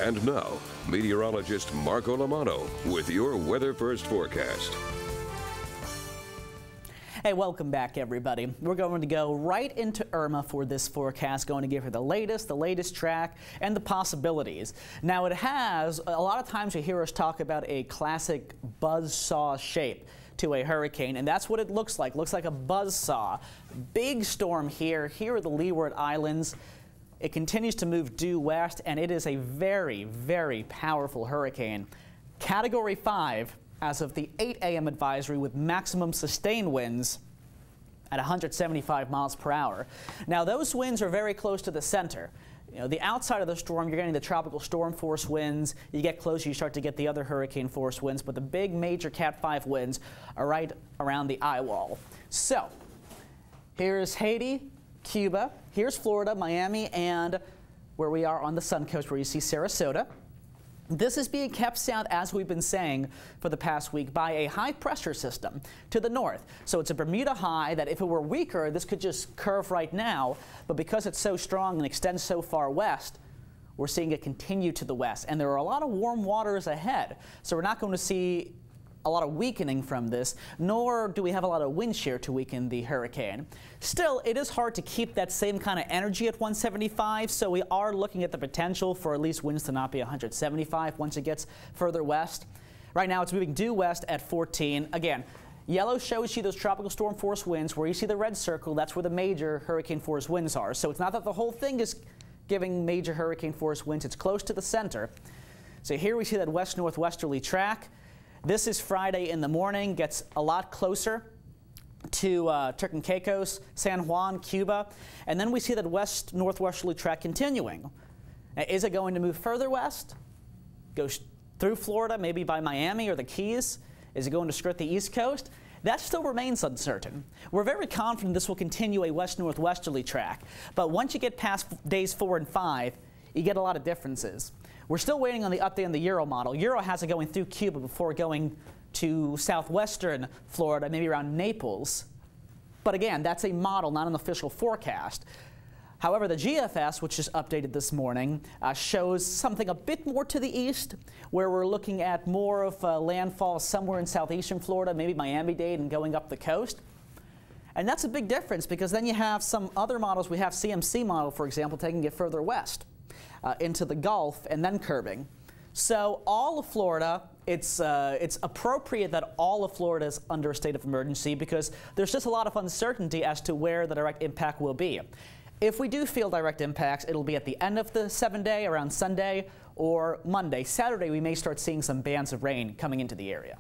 And now, meteorologist Marco Lamano with your Weather First forecast. Hey, welcome back, everybody. We're going to go right into Irma for this forecast, going to give her the latest track, and the possibilities. Now, it has, a lot of times you hear us talk about a classic buzzsaw shape to a hurricane, and that's what it looks like. Looks like a buzzsaw. Big storm here. Here are the Leeward Islands. It continues to move due west, and it is a very, very powerful hurricane. Category 5 as of the 8 a.m. advisory, with maximum sustained winds at 175 miles per hour. Now, those winds are very close to the center. You know, the outside of the storm, you're getting the tropical storm force winds. You get closer, you start to get the other hurricane force winds, but the big major Cat 5 winds are right around the eye wall. So, here's Haiti, Cuba, here's Florida, Miami, and where we are on the Suncoast, where you see Sarasota. This is being kept south, as we've been saying for the past week, by a high pressure system to the north. So it's a Bermuda high that if it were weaker, this could just curve right now. But because it's so strong and extends so far west, we're seeing it continue to the west. And there are a lot of warm waters ahead. So we're not going to see a lot of weakening from this, nor do we have a lot of wind shear to weaken the hurricane. Still, it is hard to keep that same kind of energy at 175, so we are looking at the potential for at least winds to not be 175 once it gets further west. Right now, it's moving due west at 14. Again, yellow shows you those tropical storm force winds. Where you see the red circle, that's where the major hurricane force winds are. So it's not that the whole thing is giving major hurricane force winds. It's close to the center. So here we see that west-northwesterly track. This is Friday in the morning, gets a lot closer to Turks and Caicos, San Juan, Cuba, and then we see that west-northwesterly track continuing. Now, is it going to move further west? Goes through Florida, maybe by Miami or the Keys? Is it going to skirt the East Coast? That still remains uncertain. We're very confident this will continue a west-northwesterly track, but once you get past days 4 and 5, you get a lot of differences. We're still waiting on the update on the Euro model. Euro has it going through Cuba before going to southwestern Florida, maybe around Naples. But again, that's a model, not an official forecast. However, the GFS, which is updated this morning, shows something a bit more to the east, where we're looking at more of landfall somewhere in southeastern Florida, maybe Miami-Dade, and going up the coast. And that's a big difference, because then you have some other models. We have CMC model, for example, taking it further west into the Gulf and then curving. So all of Florida, it's appropriate that all of Florida is under a state of emergency, because there's just a lot of uncertainty as to where the direct impact will be. If we do feel direct impacts, it'll be at the end of the 7-day, around Sunday or Monday. Saturday, we may start seeing some bands of rain coming into the area.